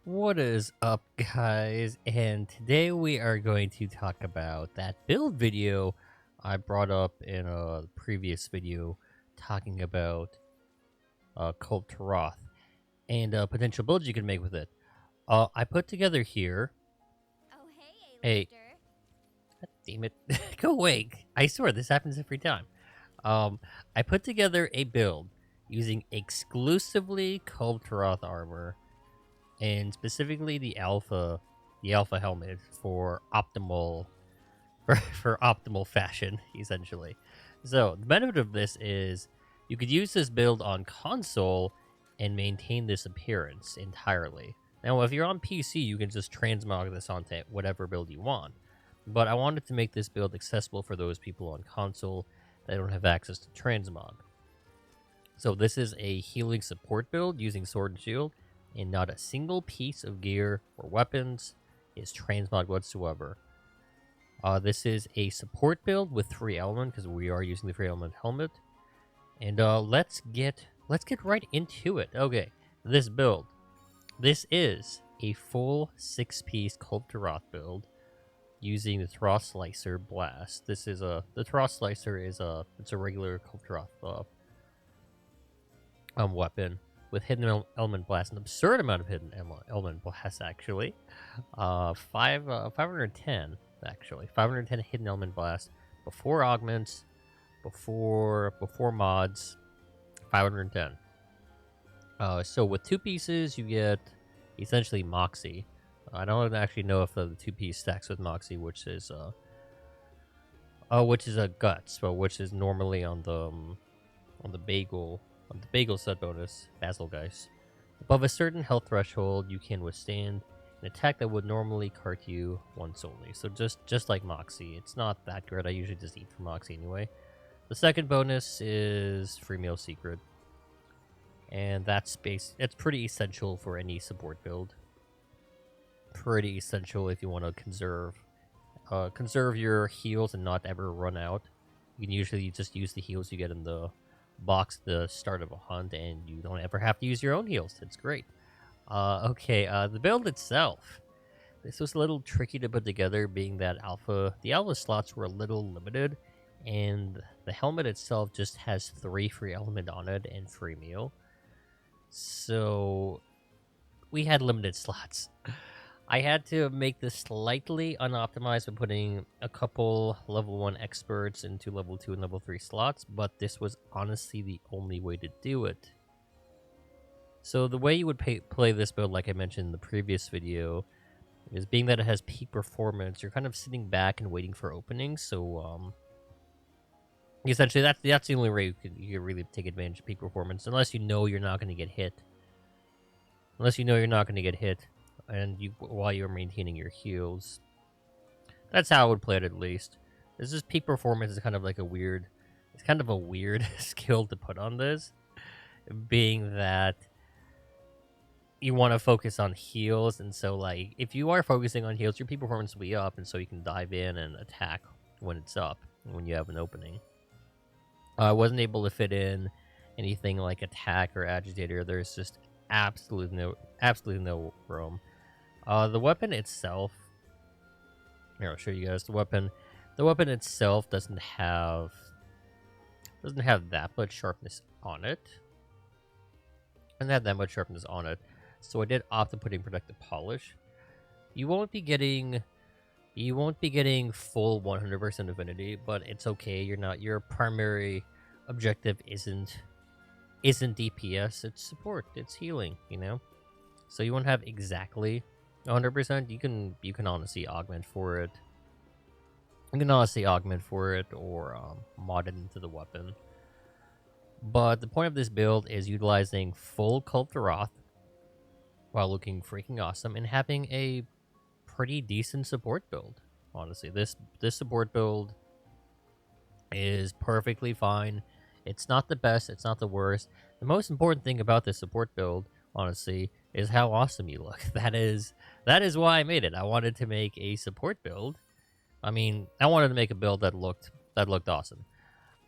What is up, guys? And today we are going to talk about that build video I brought up in a previous video talking about Kulve Taroth and potential builds you can make with it. I put together here Oh, hey, a... A-lister. God damn it. Go away. I swear, this happens every time. I put together a build using exclusively Kulve Taroth armor and specifically the alpha helmet for optimal for optimal fashion, essentially. So the benefit of this is you could use this build on console and maintain this appearance entirely. Now, if you're on PC, you can just transmog this onto whatever build you want. But I wanted to make this build accessible for those people on console that don't have access to transmog. So this is a healing support build using sword and shield, and not a single piece of gear or weapons is transmog whatsoever. This is a support build with 3 element because we are using the 3 element helmet, and let's get right into it. Okay, this build, this is a full 6-piece Kulve Taroth build using the Taroth Slicer Blast. This is the Taroth Slicer is it's a regular Kulve Taroth weapon with hidden element blast, an absurd amount of hidden element blast actually. 510 actually, 510 hidden element blast before augments, before mods, 510. So with 2 pieces, you get essentially Moxie. I don't actually know if the 2-piece stacks with Moxie, which is a guts, but which is normally on the bagel set bonus, Basilgeist. Above a certain health threshold, you can withstand an attack that would normally cart you once only. So just like Moxie, it's not that good. I usually just eat for Moxie anyway. The second bonus is free meal secret, and it's pretty essential for any support build. Pretty essential if you want to conserve your heals and not ever run out. You can usually just use the heals you get in the box at the start of a hunt, and you don't ever have to use your own heals. It's great. The build itself. This was a little tricky to put together, being that the alpha slots were a little limited, and the helmet itself just has 3 free element on it and free meal. So we had limited slots. I had to make this slightly unoptimized by putting a couple level 1 experts into level 2 and level 3 slots, but this was honestly the only way to do it. So the way you would play this build, like I mentioned in the previous video, is being that it has peak performance, you're kind of sitting back and waiting for openings, so essentially that's the only way you can really take advantage of peak performance, unless you know you're not going to get hit. And while you're maintaining your heals. That's how I would play it, at least. This is peak performance is kind of like a weird skill to put on this, being that you want to focus on heals, and so like if you are focusing on heals, your peak performance will be up, and so you can dive in and attack when it's up, when you have an opening. I wasn't able to fit in anything like attack or agitator. There's just absolutely no room. The weapon itself, here I'll show you guys the weapon. The weapon itself doesn't have that much sharpness on it. So I did opt to putting protective polish. You won't be getting full 100% affinity, but it's okay. Your primary objective isn't DPS, it's support, it's healing, So you won't have exactly 100%. You can honestly augment for it. Or mod it into the weapon. But the point of this build is utilizing full Kulve Taroth while looking freaking awesome and having a pretty decent support build. Honestly, this support build is perfectly fine. It's not the best, it's not the worst. The most important thing about this support build, honestly, is how awesome you look. That is why I made it. I wanted to make a support build. I wanted to make a build that looked awesome.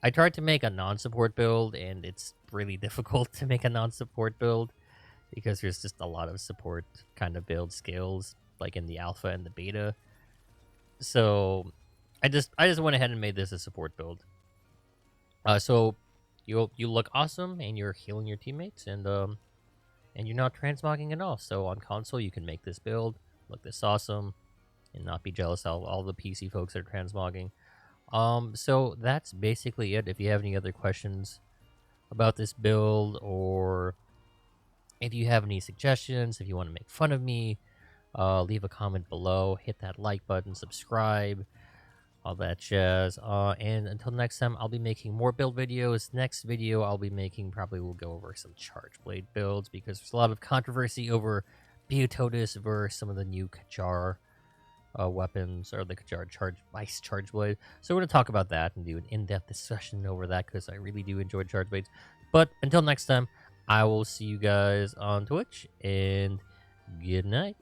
I tried to make a non-support build, and it's really difficult to make a non-support build because there's just a lot of support kind of build skills like in the alpha and the beta. So I just went ahead and made this a support build. So you look awesome and you're healing your teammates and you're not transmogging at all. So on console you can make this build, look this awesome, and not be jealous of all the PC folks that are transmogging. So that's basically it. If you have any other questions about this build, or if you have any suggestions, if you want to make fun of me, leave a comment below, hit that like button, subscribe, all that jazz. And until next time, I'll be making more build videos. Next video I'll be making probably will go over some charge blade builds because there's a lot of controversy over Beototis versus some of the new Kajar weapons, or the Kajar Ice Charge Blade. So we're going to talk about that and do an in-depth discussion over that because I really do enjoy charge blades. But until next time, I will see you guys on Twitch, and good night.